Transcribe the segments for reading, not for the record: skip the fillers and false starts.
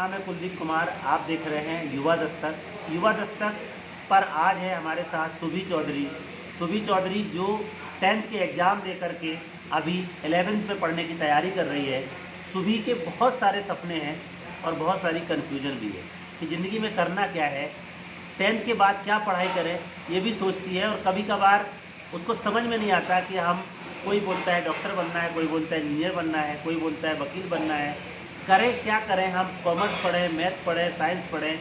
नाम है कुलदीप कुमार। आप देख रहे हैं युवा दस्तक। युवा दस्तक पर आज है हमारे साथ सुभी चौधरी। सुभी चौधरी जो 10th के एग्ज़ाम दे कर के अभी 11th में पढ़ने की तैयारी कर रही है। सुभी के बहुत सारे सपने हैं और बहुत सारी कन्फ्यूजन भी है कि ज़िंदगी में करना क्या है, 10th के बाद क्या पढ़ाई करें, ये भी सोचती है। और कभी कभार उसको समझ में नहीं आता कि हम, कोई बोलता है डॉक्टर बनना है, कोई बोलता है इंजीनियर बनना है, कोई बोलता है वकील बनना है, करें क्या करें, हम कॉमर्स पढ़ें, मैथ पढ़ें, साइंस पढ़ें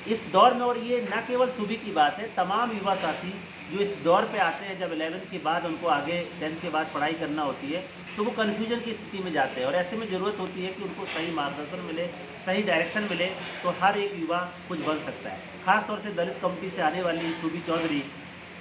इस दौर में। और ये न केवल सुभी की बात है, तमाम युवा साथी जो इस दौर पे आते हैं, जब 11th के बाद उनको आगे 10th के बाद पढ़ाई करना होती है, तो वो कन्फ्यूजन की स्थिति में जाते हैं। और ऐसे में ज़रूरत होती है कि उनको सही मार्गदर्शन मिले, सही डायरेक्शन मिले, तो हर एक युवा कुछ बन सकता है। ख़ास तौर से दलित कम्युनिटी से आने वाली सुभी चौधरी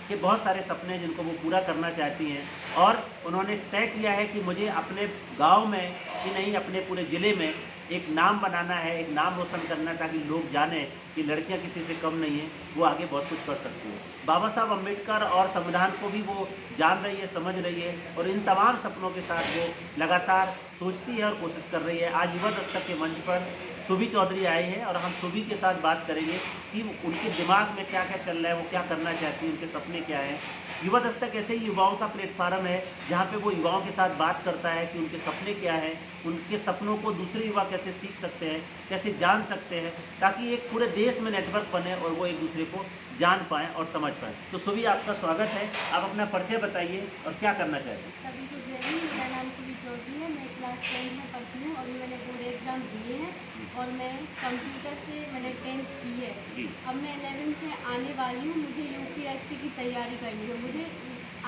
के बहुत सारे सपने हैं जिनको वो पूरा करना चाहती हैं। और उन्होंने तय किया है कि मुझे अपने गांव में ही नहीं, अपने पूरे ज़िले में एक नाम बनाना है, एक नाम रोशन करना है, ताकि लोग जानें कि लड़कियां किसी से कम नहीं हैं, वो आगे बहुत कुछ कर सकती हैं। बाबा साहब अम्बेडकर और संविधान को भी वो जान रही है, समझ रही है, और इन तमाम सपनों के साथ वो लगातार सोचती है और कोशिश कर रही है। आज युवा दस्तक के मंच पर सुभी चौधरी आई है और हम सुभी के साथ बात करेंगे कि उनके दिमाग में क्या क्या चल रहा है, वो क्या करना चाहती है, उनके सपने क्या हैं। युवा दस्तक ऐसे ही युवाओं का प्लेटफार्म है जहाँ पे वो युवाओं के साथ बात करता है कि उनके सपने क्या हैं, उनके सपनों को दूसरे युवा कैसे सीख सकते हैं, कैसे जान सकते हैं, ताकि एक पूरे देश में नेटवर्क बने और वो एक दूसरे को जान पाएँ और समझ पाएँ। तो सुभी, आपका स्वागत है। आप अपना परिचय बताइए और क्या करना चाहते हैं। सभी को जय हिंद। मेरा नाम सुभी चौधरी है। मैं क्लास 10 में पढ़ती हूँ। अभी मैंने बोर्ड एग्ज़ाम दिए हैं और मैं कंप्यूटर से मैंने 10th की है। जी। अब मैं 11th में आने वाली हूँ। मुझे यूपीएससी की तैयारी करनी है, मुझे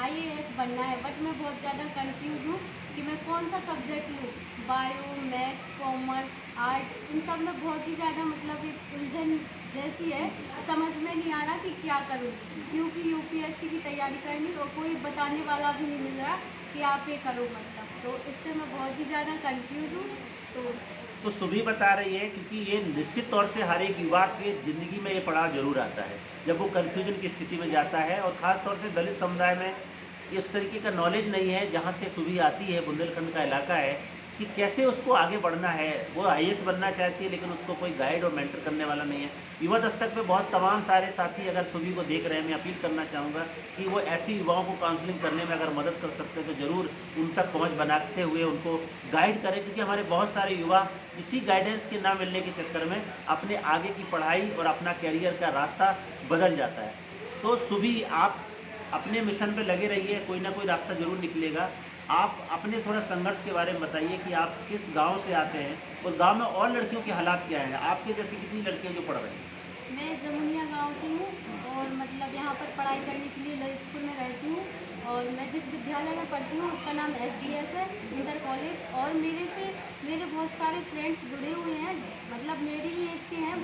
आईएएस बनना है, बट मैं बहुत ज़्यादा कंफ्यूज हूँ कि मैं कौन सा सब्जेक्ट लूँ। बायो, मैथ, कॉमर्स, आर्ट, इन सब में बहुत ही ज़्यादा मतलब एक उलझन जैसी है, समझ में नहीं आ रहा कि क्या करूँ, क्योंकि यूपीएससी की तैयारी करनी और कोई बताने वाला भी नहीं मिल रहा कि आप ये करो, मतलब तो इससे मैं बहुत ही ज़्यादा कंफ्यूज हूँ। तो सुभी बता रही है, क्योंकि ये निश्चित तौर से हर एक युवा के ज़िंदगी में ये पड़ाव जरूर आता है जब वो कन्फ्यूजन की स्थिति में जाता है। और ख़ास तौर से दलित समुदाय में इस तरीके का नॉलेज नहीं है। जहाँ से सुभी आती है, बुंदेलखंड का इलाका है, कि कैसे उसको आगे बढ़ना है। वो आईएएस बनना चाहती है, लेकिन उसको कोई गाइड और मेंटर करने वाला नहीं है। युवा दस्तक में बहुत तमाम सारे साथी अगर सुभी को देख रहे हैं, मैं अपील करना चाहूँगा कि वो ऐसी युवाओं को काउंसलिंग करने में अगर मदद कर सकते हैं तो ज़रूर उन तक पहुँच बनाते हुए उनको गाइड करें, क्योंकि हमारे बहुत सारे युवा इसी गाइडेंस के ना मिलने के चक्कर में अपने आगे की पढ़ाई और अपना करियर का रास्ता बदल जाता है। तो सुभी, आप अपने मिशन पे लगे रहिए, कोई ना कोई रास्ता ज़रूर निकलेगा। आप अपने थोड़ा संघर्ष के बारे में बताइए कि आप किस गांव से आते हैं और गांव में और लड़कियों के हालात क्या हैं। आपके जैसी कितनी लड़कियां जो पढ़ रही हैं। मैं जमुनिया गांव से हूँ और मतलब यहाँ पर पढ़ाई करने के लिए ललितपुर में रहती हूँ। और मैं जिस विद्यालय में पढ़ती हूँ उसका नाम एसडीएस है, इंटर कॉलेज। और मेरे बहुत सारे फ्रेंड्स जुड़े हुए हैं, मतलब मेरी ही एज के हैं,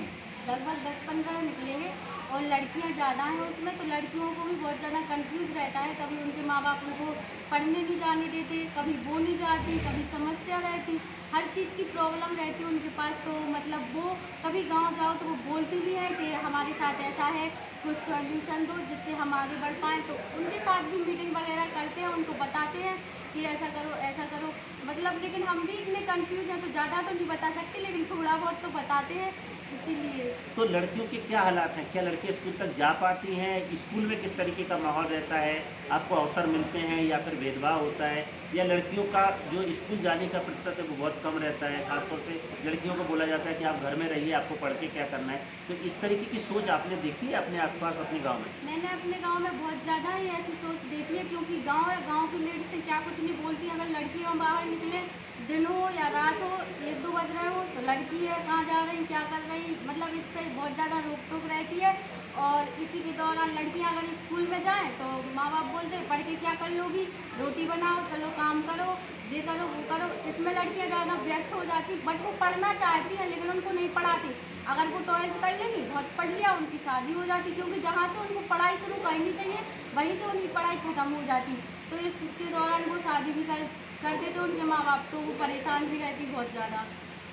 लगभग 10-15 निकलेंगे। और लड़कियां ज़्यादा हैं उसमें, तो लड़कियों को भी बहुत ज़्यादा कंफ्यूज रहता है। कभी उनके माँ बाप उनको पढ़ने नहीं जाने देते, कभी वो नहीं जाती, कभी समस्या रहती, हर चीज़ की प्रॉब्लम रहती है उनके पास। तो मतलब वो कभी गांव जाओ तो वो बोलती भी है कि हमारे साथ ऐसा है, कुछ सॉल्यूशन दो जिससे हम आगे बढ़ पाएँ। तो उनके साथ भी मीटिंग वगैरह करते हैं, उनको बताते हैं कि ऐसा करो ऐसा करो, मतलब लेकिन हम भी इतने कंफ्यूज हैं तो ज़्यादा तो नहीं बता सकते, लेकिन थोड़ा बहुत तो बताते हैं, इसीलिए। तो लड़कियों के क्या हालात हैं? क्या लड़कियां स्कूल तक जा पाती हैं? स्कूल में किस तरीके का माहौल रहता है? आपको अवसर मिलते हैं या फिर भेदभाव होता है? या लड़कियों का जो स्कूल जाने का प्रतिशत है वो बहुत कम रहता है? खासतौर से लड़कियों को बोला जाता है कि आप घर में रहिए, आपको पढ़ के क्या करना है। तो इस तरीके की सोच आपने देखी है अपने आसपास, अपने गाँव में? मैंने अपने गांव में बहुत ज़्यादा ही ऐसी सोच देखी है, क्योंकि गांव है, गांव की लेडी से क्या कुछ नहीं बोलती। अगर लड़की हम बाहर निकले, दिन हो या रात हो, 1-2 बज रहे हो, तो लड़की है, कहाँ जा रही, क्या कर रही, मतलब इस पर बहुत ज़्यादा रोक टोक रहती है। और इसी के दौरान लड़कियां अगर स्कूल में जाएं तो माँ बाप बोलते हैं पढ़ के क्या कर लोगी, रोटी बनाओ, चलो काम करो, ये करो वो करो। इसमें लड़कियां ज़्यादा व्यस्त हो जाती, बट वो पढ़ना चाहती हैं लेकिन उनको नहीं पढ़ाती। अगर वो 12th कर लेंगी, बहुत पढ़ लिया, उनकी शादी हो जाती, क्योंकि जहाँ से उनको पढ़ाई शुरू करनी चाहिए वहीं से उनकी पढ़ाई खत्म हो जाती। तो इसके दौरान वो शादी भी कर देते उनके माँ बाप, तो वो परेशान भी रहती बहुत ज़्यादा।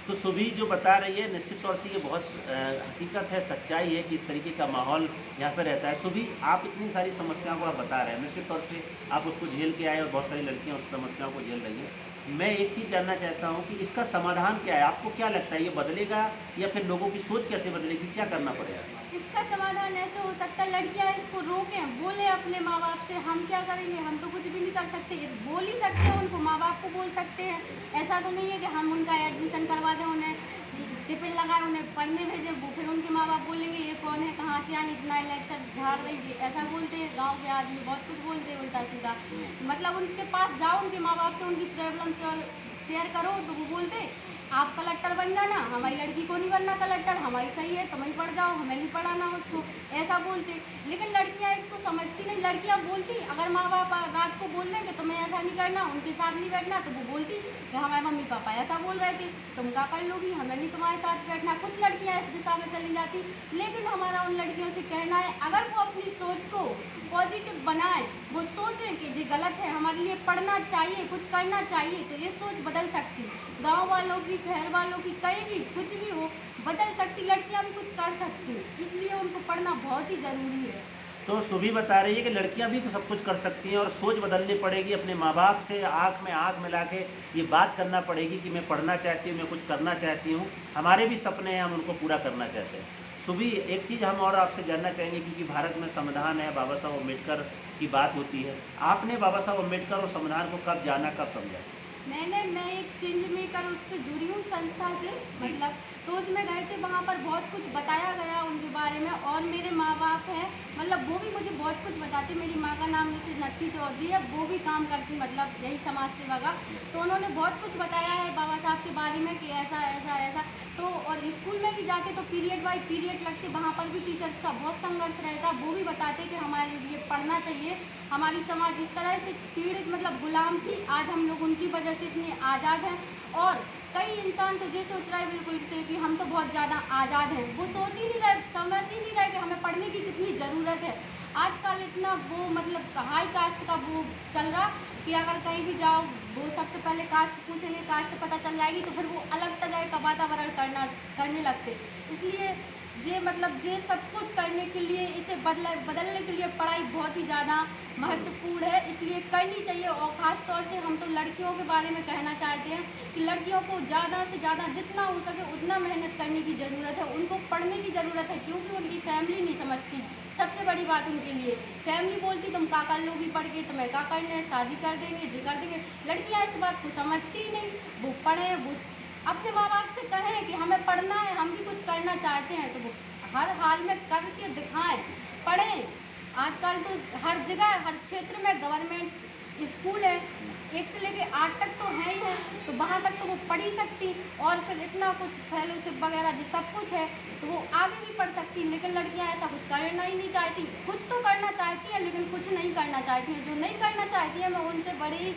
तो सुभी जो बता रही है, निश्चित तौर से ये बहुत हकीकत है, सच्चाई है कि इस तरीके का माहौल यहाँ पे रहता है। सुभी, आप इतनी सारी समस्याओं को आप बता रहे हैं, निश्चित तौर से आप उसको झेल के आए और बहुत सारी लड़कियाँ उस समस्याओं को झेल रही हैं। मैं एक चीज़ जानना चाहता हूँ कि इसका समाधान क्या है? आपको क्या लगता है ये बदलेगा या फिर लोगों की सोच कैसे बदलेगी? क्या करना पड़ेगा? इसका समाधान ऐसे हो सकता है, लड़कियां इसको रोकें, बोले अपने माँ बाप से। हम क्या करेंगे, हम तो कुछ भी नहीं कर सकते, ये बोल ही सकते हैं, उनको माँ बाप को बोल सकते हैं। ऐसा तो नहीं है कि हम उनका एडमिशन करवा दें, उन्हें टिफिन लगाए, उन्हें पढ़ने भेजें, वो फिर उनके माँ बाप बोलेंगे ये कौन है, कहाँ से आई, इतना लेक्चर झाड़ रही है। ऐसा बोलते हैं गाँव के आदमी, बहुत कुछ बोलते हैं उल्टा सीधा। मतलब उनके पास जाओ, उनके माँ बाप से उनकी प्रॉब्लम शेयर करो, तो वो बोलते आप कलेक्टर बन जाना, हमारी लड़की को नहीं बनना कलेक्टर, हमारी सही है, तुम ही पढ़ जाओ, हमें नहीं पढ़ाना उसको। ऐसा बोलते। लेकिन लड़कियां इसको समझती नहीं। लड़कियां बोलती, अगर माँ बाप रात को बोल दें कि तुम्हें ऐसा नहीं करना, उनके साथ नहीं बैठना, तो वो बोलती कि हमारे मम्मी पापा ऐसा बोल रहे थे, तुम क्या कर लोगी, हमें नहीं तुम्हारे साथ बैठना। कुछ लड़कियां इस दिशा में चली जाती। लेकिन हमारा उन लड़कियों से कहना है, अगर वो अपनी सोच को पॉजिटिव बनाए, वो सोचें कि ये गलत है, हमारे लिए पढ़ना चाहिए, कुछ करना चाहिए, तो ये सोच बदल सकती। गांव वालों की, शहर वालों की, कहीं भी कुछ भी हो, बदल सकती। लड़कियां भी कुछ कर सकती, इसलिए उनको पढ़ना बहुत ही ज़रूरी है। तो सुभी बता रही है कि लड़कियां भी सब कुछ कर सकती हैं और सोच बदलनी पड़ेगी, अपने माँ बाप से आँख में आँख मिला के ये बात करना पड़ेगी कि मैं पढ़ना चाहती हूँ, मैं कुछ करना चाहती हूँ, हमारे भी सपने हैं, हम उनको पूरा करना चाहते हैं। सुभी, एक चीज़ हम और आपसे जानना चाहेंगे, क्योंकि भारत में संविधान है, बाबा साहब अम्बेडकर की बात होती है। आपने बाबा साहब अम्बेडकर और संविधान को कब जाना, कब समझा? मैं एक चेंज मेकर उससे जुड़ी हूँ संस्था से, मतलब तो उसमें गए थे, वहाँ पर बहुत कुछ बताया गया उनके बारे में। और मेरे माँ बाप हैं, मतलब वो भी मुझे बहुत कुछ बताते। मेरी माँ का नाम मिसेज नत्ती चौधरी है, वो भी काम करती, मतलब यही समाज सेवा का। तो उन्होंने बहुत कुछ बताया है बाबा साहब के बारे में कि ऐसा ऐसा ऐसा। तो और स्कूल में भी जाते तो पीरियड बाई पीरियड लगते, वहाँ पर भी टीचर्स का बहुत संघर्ष रहता। वो भी बताते कि हमारे लिए पढ़ना चाहिए, हमारी समाज इस तरह से पीड़ित, मतलब गुलाम थी, आज हम लोग उनकी वजह से इतने आज़ाद हैं। और कई इंसान तो ये सोच रहा है बिल्कुल से कि हम तो बहुत ज़्यादा आज़ाद हैं, वो सोच ही नहीं रहे, समझ ही नहीं रहे कि हमें पढ़ने की कितनी ज़रूरत है। आजकल इतना वो मतलब हाई कास्ट का वो चल रहा कि अगर कहीं भी जाओ, वो सबसे पहले कास्ट पूछेंगे, कास्ट पता चल जाएगी तो फिर वो अलग तरह का वातावरण करने लगते। इसलिए ये मतलब ये सब कुछ करने के लिए, इसे बदलने के लिए पढ़ाई बहुत ही ज़्यादा महत्वपूर्ण है, इसलिए करनी चाहिए। और ख़ास तौर से हम तो लड़कियों के बारे में कहना चाहते हैं कि लड़कियों को ज़्यादा से ज़्यादा जितना हो सके उतना मेहनत करने की ज़रूरत है, उनको पढ़ने की ज़रूरत है, क्योंकि उनकी फैमिली नहीं समझती। सबसे बड़ी बात उनके लिए फैमिली बोलती तुम क्या कर लोगी पढ़ के, तुम्हें क्या करना है, शादी कर देंगे, जी कर देंगे। लड़कियाँ इस बात को समझती ही नहीं। वो पढ़ें, वो अपने माँ बाप से कहें कि हमें पढ़ना है, हम भी कुछ करना चाहते हैं, तो वो हर हाल में करके दिखाएं, पढ़ें। आजकल तो हर जगह, हर क्षेत्र में गवर्नमेंट स्कूल है, 1 से लेके 8 तक तो है ही है, तो वहाँ तक तो वो पढ़ ही सकती। और फिर इतना कुछ फेलोशिप वगैरह जो सब कुछ है, तो वो आगे भी पढ़ सकती। लेकिन लड़कियाँ ऐसा कुछ करना ही नहीं चाहती। कुछ तो करना चाहती हैं, लेकिन कुछ नहीं करना चाहती हैं। जो नहीं करना चाहती हैं, मैं उनसे बड़ी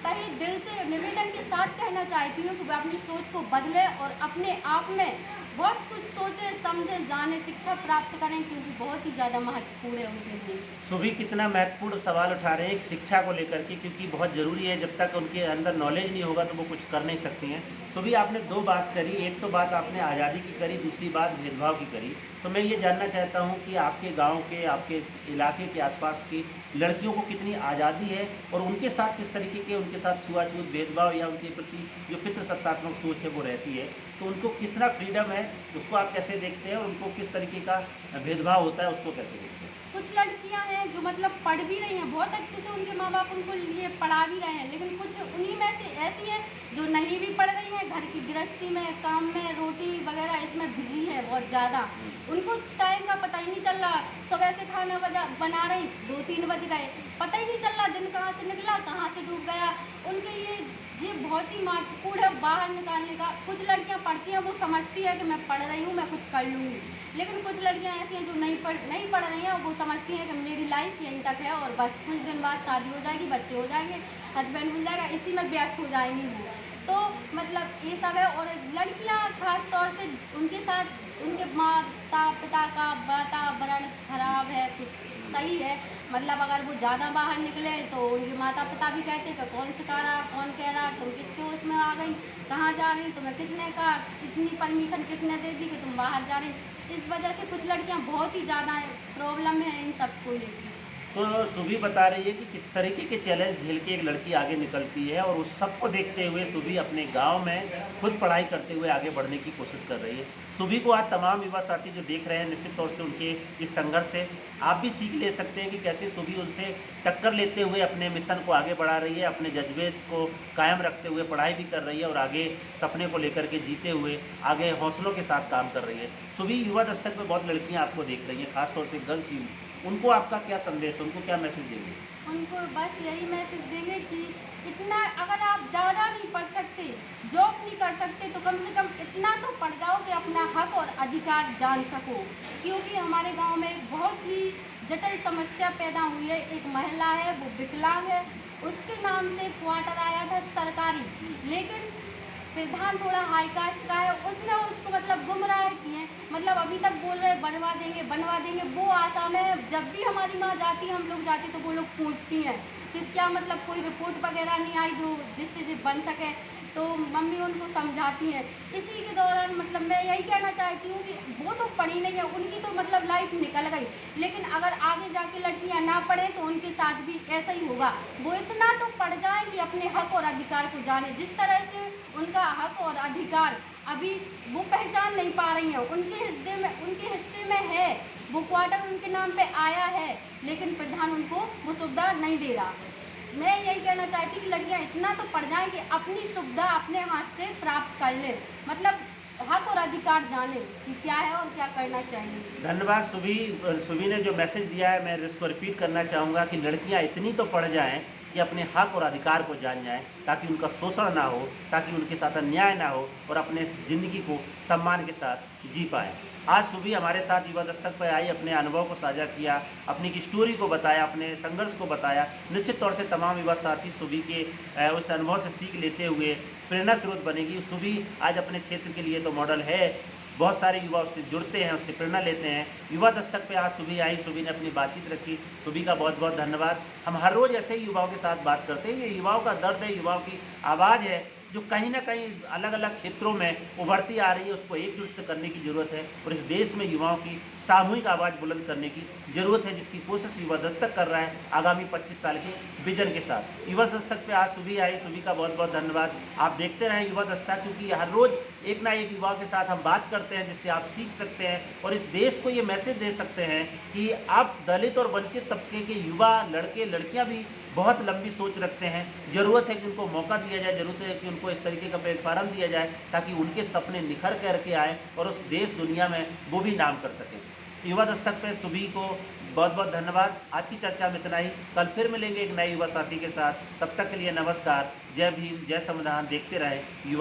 तहे दिल से निवेदन के साथ कहना चाहती हूँ कि वे अपनी सोच को बदलें और अपने आप में बहुत कुछ सोचें, समझें, जानें, शिक्षा प्राप्त करें, क्योंकि बहुत ही ज़्यादा महत्वपूर्ण है उनके लिए। सुभी कितना महत्वपूर्ण सवाल उठा रहे हैं एक शिक्षा को लेकर के, क्योंकि बहुत ज़रूरी है, जब तक उनके अंदर नॉलेज नहीं होगा तो वो कुछ कर नहीं सकती हैं। सुभी, आपने 2 बात करी, एक तो बात आपने आज़ादी की करी, दूसरी बात भेदभाव की करी। तो मैं ये जानना चाहता हूँ कि आपके गांव के, आपके इलाके के आसपास की लड़कियों को कितनी आज़ादी है और उनके साथ किस तरीके के, उनके साथ छुआछूत, भेदभाव या उनके प्रति जो पितृसत्तात्मक सोच है वो रहती है, तो उनको किस तरह फ्रीडम है, उसको आप कैसे देखते हैं और उनको किस तरीके का भेदभाव होता है उसको कैसे देखते हैं? कुछ लड़कियां हैं जो मतलब पढ़ भी रही हैं बहुत अच्छे से, उनके माँ बाप उनको लिए पढ़ा भी रहे हैं, लेकिन कुछ उन्हीं में से ऐसी हैं जो नहीं भी पढ़ रही हैं, घर की गृहस्थी में, काम में, रोटी वगैरह इसमें बिजी है बहुत ज़्यादा। उनको टाइम का पता ही नहीं चल रहा। सुबह से खाना बना रही, 2-3 बज गए, पता ही नहीं चल रहा दिन कहाँ से निकला, कहाँ से डूब गया। उनके लिए ये बहुत ही महत्वपूर्ण है बाहर निकालने का। कुछ लड़कियां पढ़ती हैं, वो समझती है कि मैं पढ़ रही हूँ, मैं कुछ कर लूँगी। लेकिन कुछ लड़कियां ऐसी हैं जो नहीं पढ़ रही हैं, वो समझती हैं कि मेरी लाइफ यहीं तक है और बस कुछ दिन बाद शादी हो जाएगी, बच्चे हो जाएंगे, हस्बैंड मिल जाएगा, इसी में व्यस्त हो जाएंगी वो। तो मतलब ये सब है। और लड़कियां खास तौर से उनके साथ उनके माता पिता का वातावरण खराब है, कुछ सही है। मतलब अगर वो ज़्यादा बाहर निकले तो उनके माता पिता भी कहते हैं कि कौन सिखा रहा, कौन कह रहा, तुम किसके उसमें आ गई, कहाँ जा रही, तुम्हें किसने कहा, इतनी परमिशन किसने दे दी कि तुम बाहर जा रही। इस वजह से कुछ लड़कियां बहुत ही ज़्यादा प्रॉब्लम है इन सब को लेकर। तो सुभी बता रही है कि किस तरीके के चैलेंज झेल के एक लड़की आगे निकलती है और उस सबको देखते हुए सुभी अपने गांव में खुद पढ़ाई करते हुए आगे बढ़ने की कोशिश कर रही है। सुभी को आज तमाम युवा साथी जो देख रहे हैं, निश्चित तौर से उनके इस संघर्ष से आप भी सीख ले सकते हैं कि कैसे सुभी उनसे टक्कर लेते हुए अपने मिशन को आगे बढ़ा रही है, अपने जज्बे को कायम रखते हुए पढ़ाई भी कर रही है और आगे सपने को लेकर के जीते हुए आगे हौसलों के साथ काम कर रही है। सुभी युवा दस्तक में बहुत लड़कियाँ आपको देख रही हैं, खासतौर से गर्ल्स ही, उनको आपका क्या संदेश, उनको क्या मैसेज देंगे? उनको बस यही मैसेज देंगे कि इतना, अगर आप ज़्यादा नहीं पढ़ सकते, जॉब नहीं कर सकते, तो कम से कम इतना तो पढ़ जाओ कि अपना हक और अधिकार जान सको। क्योंकि हमारे गांव में एक बहुत ही जटिल समस्या पैदा हुई है। एक महिला है, वो विकलांग है, उसके नाम से क्वार्टर आया था सरकारी, लेकिन प्रधान थोड़ा हाई कास्ट का है, उसने उसको मतलब गुमराह किए, मतलब अभी तक बोल रहे बनवा देंगे बनवा देंगे। वो आशा में जब भी हमारी माँ जाती है, हम लोग जाते, तो वो लोग पूछती हैं कि क्या मतलब कोई रिपोर्ट वगैरह नहीं आई जो जिससे बन सके, तो मम्मी उनको समझाती हैं। इसी के दौरान मतलब मैं यही कहना चाहती हूँ कि वो तो पढ़ी नहीं है, उनकी तो मतलब लाइफ निकल गई, लेकिन अगर आगे जाके लड़कियाँ ना पढ़ें तो उनके साथ भी ऐसा ही होगा। वो इतना तो पढ़ जाएं कि अपने हक और अधिकार को जाने। जिस तरह से उनका हक और अधिकार अभी वो पहचान नहीं पा रही हैं, उनके हिस्से में है, वो क्वार्टर उनके नाम पे आया है, लेकिन प्रधान उनको वो सुविधा नहीं दे रहा। मैं यही कहना चाहती कि लड़कियां इतना तो पढ़ जाएं कि अपनी सुविधा अपने हाथ से प्राप्त कर लें, मतलब हक और अधिकार जाने कि क्या है और क्या करना चाहिए। धन्यवाद सुभी ने जो मैसेज दिया है, मैं इसको रिपीट करना चाहूँगा कि लड़कियां इतनी तो पढ़ जाएं कि अपने हक और अधिकार को जान जाएं, ताकि उनका शोषण ना हो, ताकि उनके साथ अन्याय ना हो और अपने ज़िंदगी को सम्मान के साथ जी पाएँ। आज सुभी हमारे साथ युवा दस्तक पर आई, अपने अनुभव को साझा किया, अपनी की स्टोरी को बताया, अपने संघर्ष को बताया। निश्चित तौर से तमाम युवा साथी सुभी के उस अनुभव से सीख लेते हुए प्रेरणा स्रोत बनेगी। सुभी आज अपने क्षेत्र के लिए तो मॉडल है, बहुत सारे युवा उससे जुड़ते हैं, उससे प्रेरणा लेते हैं। युवा दस्तक पे आज सुभी आई, सुभी ने अपनी बातचीत रखी, सुभी का बहुत बहुत धन्यवाद। हम हर रोज़ ऐसे ही युवाओं के साथ बात करते हैं, ये युवाओं का दर्द है, युवाओं की आवाज़ है, जो कहीं ना कहीं अलग अलग क्षेत्रों में उभरती आ रही है, उसको एकजुट करने की ज़रूरत है और इस देश में युवाओं की सामूहिक आवाज़ बुलंद करने की ज़रूरत है, जिसकी कोशिश युवा दस्तक कर रहा है आगामी 25 साल के विजन के साथ। युवा दस्तक पे आज सुभी आई, सुभी का बहुत बहुत धन्यवाद। आप देखते रहें युवा दस्तक, क्योंकि हर रोज़ एक ना एक युवा के साथ हम बात करते हैं, जिससे आप सीख सकते हैं और इस देश को ये मैसेज दे सकते हैं कि आप दलित और वंचित तबके के युवा लड़के लड़कियां भी बहुत लंबी सोच रखते हैं। ज़रूरत है कि उनको मौका दिया जाए, ज़रूरत है कि उनको इस तरीके का प्लेटफार्म दिया जाए, ताकि उनके सपने निखर करके आए और उस देश दुनिया में वो भी नाम कर सकें। युवा दस्तक पे सुभी को बहुत बहुत धन्यवाद। आज की चर्चा में इतना ही, कल फिर मिलेंगे एक नए युवा साथी के साथ। तब तक के लिए नमस्कार, जय भीम, जय संविधान। देखते रहें युवा